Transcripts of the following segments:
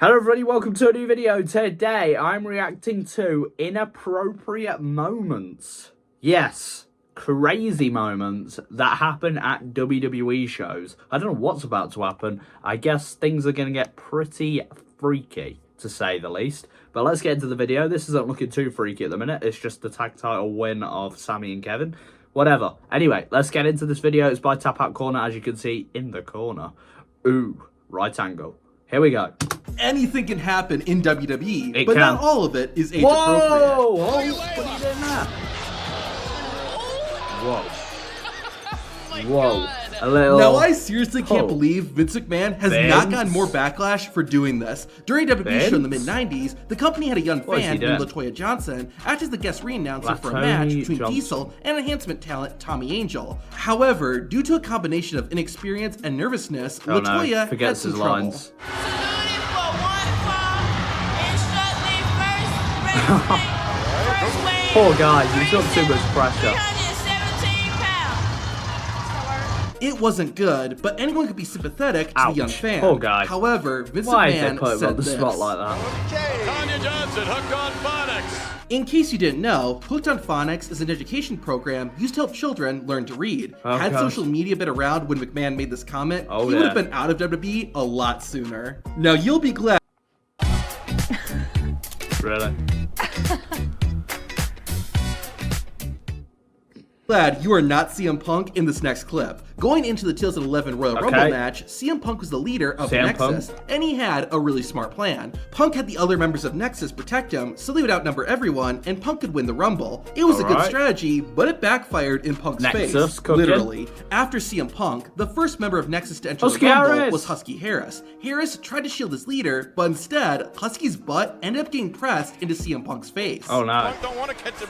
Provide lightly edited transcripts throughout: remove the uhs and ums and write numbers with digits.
Hello everybody, welcome to a new video. Today I'm reacting to inappropriate moments. Yes, crazy moments that happen at WWE shows. I don't know what's about to happen. I guess things are going to get pretty freaky, to say the least. But let's get into the video. This isn't looking too freaky at the minute. It's just the tag title win of Sami and Kevin. Whatever. Anyway, let's get into this video. It's by Tap Out Corner, as you can see in the corner. Ooh, right angle. Here we go. Anything can happen in WWE, but not all of it is age appropriate. appropriate. What are you doing there? Whoa. A little... Now, I seriously can't believe Vince McMahon has not gotten more backlash for doing this. During a WWE show in the mid-90s, the company had a young fan named LaToya Johnson act as the guest re-announcer for a match between Diesel and enhancement talent Tommy Angel. However, due to a combination of inexperience and nervousness, LaToya had some trouble. Poor guy, he's got too much pressure. It wasn't good, but anyone could be sympathetic to the young fan. Poor guy. However, Vince McMahon said the this. spot like that. Tanya Johnson, hooked on phonics. In case you didn't know, Hooked on Phonics is an education program used to help children learn to read. Had social media been around when McMahon made this comment, he would have been out of WWE a lot sooner. Now you'll be glad. Really? Glad you are not CM Punk in this next clip. Going into the 2011 Royal Rumble match, CM Punk was the leader of Nexus, and he had a really smart plan. Punk had the other members of Nexus protect him, so they would outnumber everyone, and Punk could win the Rumble. It was a good strategy, but it backfired in Punk's face. Literally. After CM Punk, the first member of Nexus to enter the Rumble was Husky Harris. Harris tried to shield his leader, but instead, Husky's butt ended up getting pressed into CM Punk's face. Oh no. Punk don't want to catch the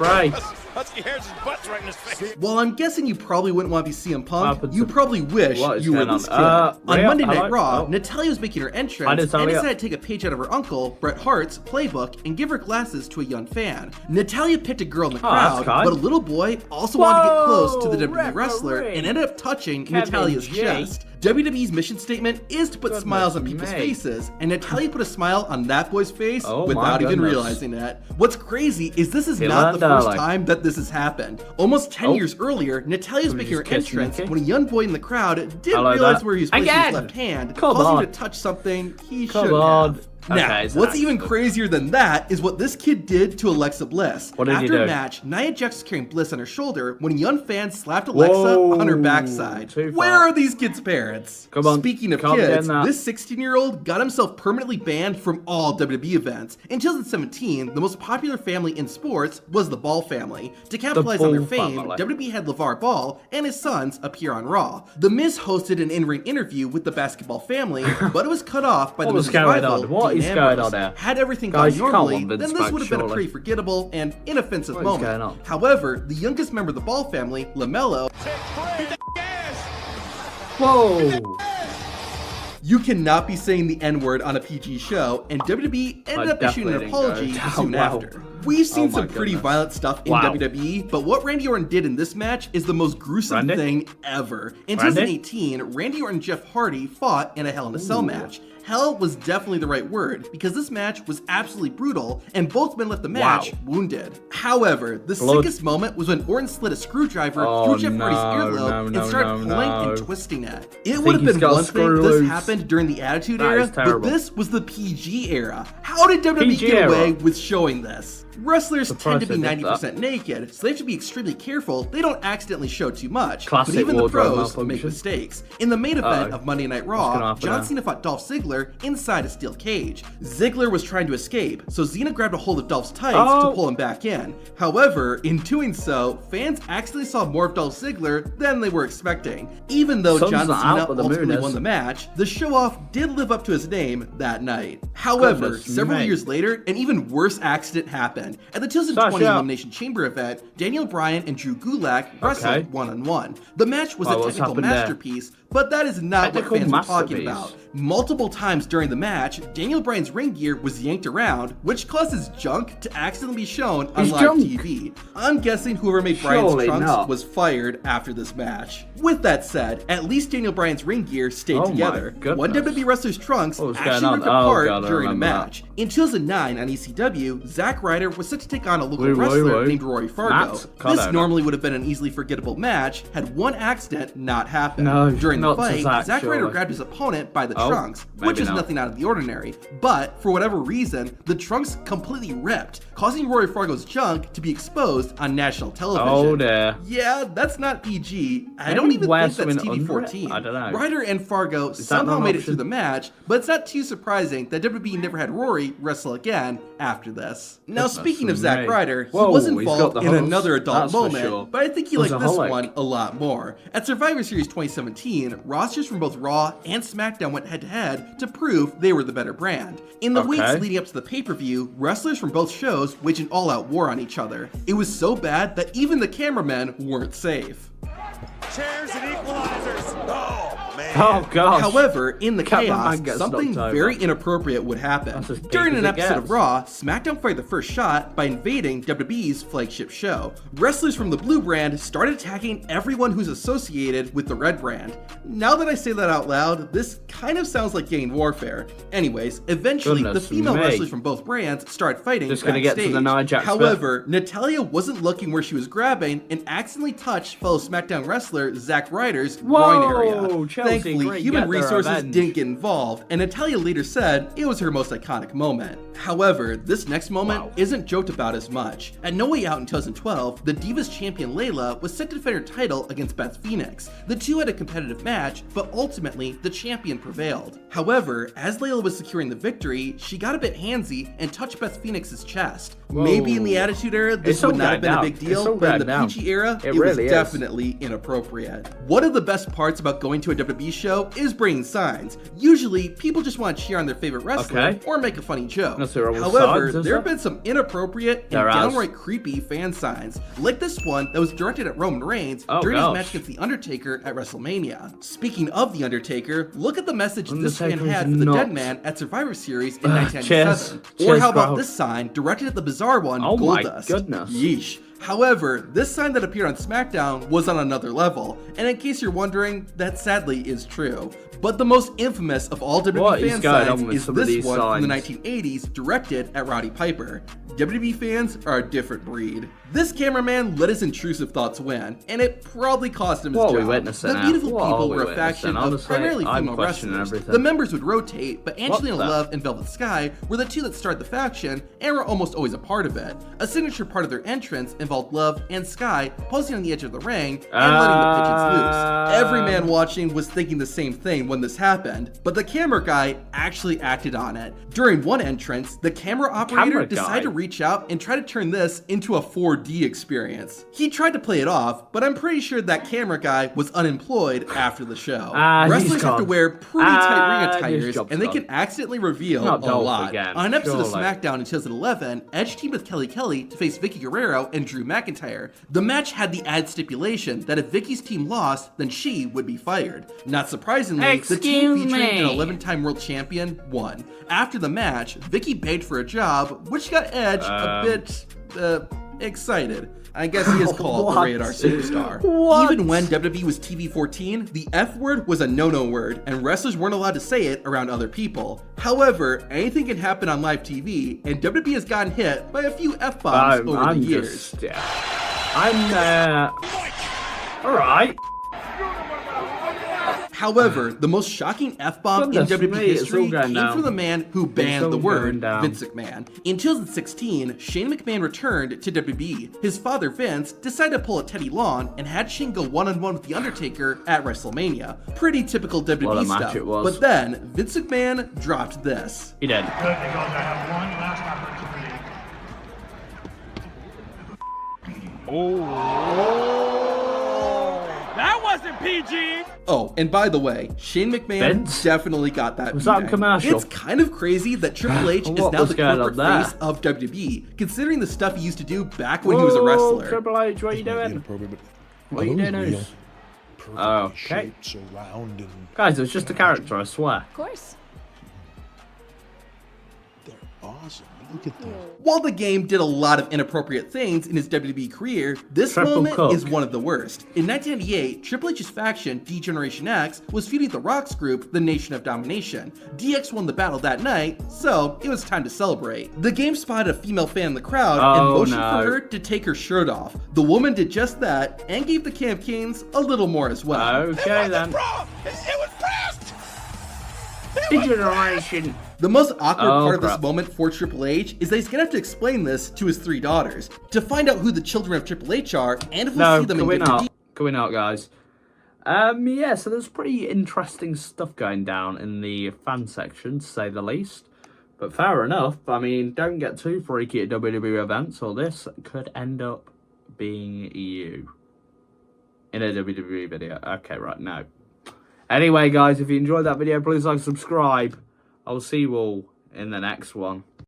Husky Harris's butt's right in his face. While I'm guessing you probably wouldn't want to be CM Punk, you probably wish you were this kid. On Monday Night Raw, Natalya was making her entrance and decided to take a page out of her uncle, Bret Hart's, playbook and give her glasses to a young fan. Natalya picked a girl in the crowd, but a little boy also wanted to get close to the WWE wrestler and ended up touching Natalya's chest. WWE's mission statement is to put smiles on people's faces, and Natalya put a smile on that boy's face without even realizing it. What's crazy is this is not the first time that this has happened. Almost 10 years earlier, Natalya was making her entrance when a young boy in the crowd didn't realize where he was placing his left hand, causing him to touch something he shouldn't have. Now, what's even crazier than that is what this kid did to Alexa Bliss. After a match, Nia Jax was carrying Bliss on her shoulder when a young fan slapped Alexa on her backside. Where are these kids' parents? Speaking of kids, this 16-year-old got himself permanently banned from all WWE events. In 2017, the most popular family in sports was the Ball family. To capitalize on their fame, WWE had LeVar Ball and his sons appear on Raw. The Miz hosted an in-ring interview with the basketball family, but it was cut off by the Miz's rival. Had everything gone normally, then this would have been a pretty forgettable and inoffensive moment. However, the youngest member of the Ball family, LaMelo, you cannot be saying the N-word on a PG show, and WWE ended up issuing an apology soon after. We've seen some pretty violent stuff in WWE, but what Randy Orton did in this match is the most gruesome thing ever. In 2018, Randy Orton and Jeff Hardy fought in a Hell in a Cell match. Hell was definitely the right word, because this match was absolutely brutal, and both men left the match wounded. However, the sickest moment was when Orton slid a screwdriver through Jeff Hardy's earlobe and started pulling and twisting it. It would have been one thing if this happened during the Attitude Era, but this was the PG era. How did WWE get away with showing this? Wrestlers tend to be 90% naked, so they have to be extremely careful they don't accidentally show too much. But even the pros make mistakes. In the main event of Monday Night Raw, John Cena fought Dolph Ziggler inside a steel cage. Ziggler was trying to escape, so Cena grabbed a hold of Dolph's tights to pull him back in. However, in doing so, fans accidentally saw more of Dolph Ziggler than they were expecting. Even though John Cena ultimately won the match, the show-off did live up to his name that night. However, several years later, an even worse accident happened. At the 2020 Elimination Chamber event, Daniel Bryan and Drew Gulak wrestled one-on-one. The match was a technical masterpiece, But that is not what fans were talking about. Multiple times during the match, Daniel Bryan's ring gear was yanked around, which caused his junk to accidentally be shown on live TV. I'm guessing whoever made Bryan's trunks was fired after this match. With that said, at least Daniel Bryan's ring gear stayed together. One WWE wrestler's trunks actually ripped apart during a match. In 2009 on ECW, Zack Ryder was set to take on a local wrestler named Rory Fargo. This normally would have been an easily forgettable match had one accident not happened. During the fight, Zack Ryder grabbed his opponent by the trunks, which is nothing out of the ordinary, but for whatever reason, the trunks completely ripped, causing Rory Fargo's junk to be exposed on national television. Yeah, that's not PG. I don't even think that's TV-14. I don't know. Ryder and Fargo somehow made it through the match, but it's not too surprising that WWE never had Rory wrestle again after this. Now, speaking of Zack Ryder, he was involved in another adult moment, but I think he liked this one a lot more. At Survivor Series 2017, rosters from both Raw and SmackDown went head-to-head to prove they were the better brand. In the weeks leading up to the pay-per-view, wrestlers from both shows waged an all-out war on each other. It was so bad that even the cameramen weren't safe. Chairs and equalizers. Oh, man. Oh, gosh. However, in the chaos, something very inappropriate would happen. During an episode of Raw, SmackDown fired the first shot by invading WWE's flagship show. Wrestlers from the blue brand started attacking everyone who's associated with the red brand. Now that I say that out loud, this kind of sounds like gang warfare. Anyways, eventually, the female wrestlers from both brands started fighting backstage. However, Natalya wasn't looking where she was grabbing and accidentally touched fellow SmackDown wrestler Zack Ryder's groin area. Thankfully, human resources didn't get involved, and Natalya later said it was her most iconic moment. However, this next moment isn't joked about as much. At No Way Out in 2012, the Divas champion Layla was set to defend her title against Beth Phoenix. The two had a competitive match, but ultimately, the champion prevailed. However, as Layla was securing the victory, she got a bit handsy and touched Beth Phoenix's chest. Maybe in the Attitude Era, this would not have been a big deal, but in the PG era, it was definitely inappropriate. One of the best parts about going to a WWE show is bringing signs. Usually, people just want to cheer on their favorite wrestler or make a funny joke. However, there have been some inappropriate and downright creepy fan signs, like this one that was directed at Roman Reigns during his match against The Undertaker at WrestleMania. Speaking of The Undertaker, look at the message this fan had for the dead man at Survivor Series in 1997. Or how about this sign directed at the bizarre one, Goldust? Yeesh. However, this sign that appeared on SmackDown was on another level, and in case you're wondering, that sadly is true. But the most infamous of all WWE fan signs is this one from the 1980s, directed at Roddy Piper. WWE fans are a different breed. This cameraman let his intrusive thoughts win, and it probably cost him his job. The Beautiful People were a faction of primarily female wrestlers. The members would rotate, but Angelina Love and Velvet Sky were the two that started the faction and were almost always a part of it. A signature part of their entrance involved Love and Sky posing on the edge of the ring and letting the pigeons loose. Every man watching was thinking the same thing when this happened, but the camera guy actually acted on it. During one entrance, the camera operator decided to reach out and try to turn this into a 4D experience. He tried to play it off, but I'm pretty sure that camera guy was unemployed after the show. Wrestlers have to wear pretty tight ring attires, and they can accidentally reveal a lot. On an episode of SmackDown in 2011, Edge teamed with Kelly Kelly to face Vicky Guerrero and Drew McIntyre. The match had the added stipulation that if Vicky's team lost, then she would be fired. Not surprisingly, the team featuring an 11-time world champion won. After the match, Vicky begged for a job, which got Edge a bit excited. I guess he is called the Rated R Superstar. Even when WWE was TV-14, the F word was a no-no word, and wrestlers weren't allowed to say it around other people. However, anything can happen on live TV, and WWE has gotten hit by a few F-bombs over the years. Alright. However, the most shocking F-bomb in WWE history came from the man who banned the word, Vince McMahon. In 2016, Shane McMahon returned to WWE. His father, Vince, decided to pull a Teddy Long and had Shane go one-on-one with The Undertaker at WrestleMania. Pretty typical WWE stuff. But then, Vince McMahon dropped this. He did. Good, because I have one last opportunity. That wasn't PG! Oh, and by the way, Shane McMahon definitely got that. Was that a commercial? It's kind of crazy that Triple H is now the corporate face of WWE, considering the stuff he used to do back when he was a wrestler. Triple H, what are you doing? What are you doing? Okay. Guys, it was just a character, I swear. Of course. They're awesome. Look at that. While the game did a lot of inappropriate things in his WWE career, this Triple moment Cook. is one of the worst. In 1998, Triple H's faction, D-Generation X, was feuding the Rock's group, the Nation of Domination. DX won the battle that night, so it was time to celebrate. The game spotted a female fan in the crowd and motioned for her to take her shirt off. The woman did just that and gave the Camp Kings a little more as well. Okay then. It was past. D-Generation. The most awkward part of this moment for Triple H is that he's gonna have to explain this to his 3 daughters. To find out who the children of Triple H are, and if we'll see them in WWE. Can we not, guys? Yeah, so there's pretty interesting stuff going down in the fan section, to say the least. But fair enough. I mean, don't get too freaky at WWE events, or this could end up being you in a WWE video. Okay, right, no. Anyway, guys, if you enjoyed that video, please like, subscribe. I will see you all in the next one.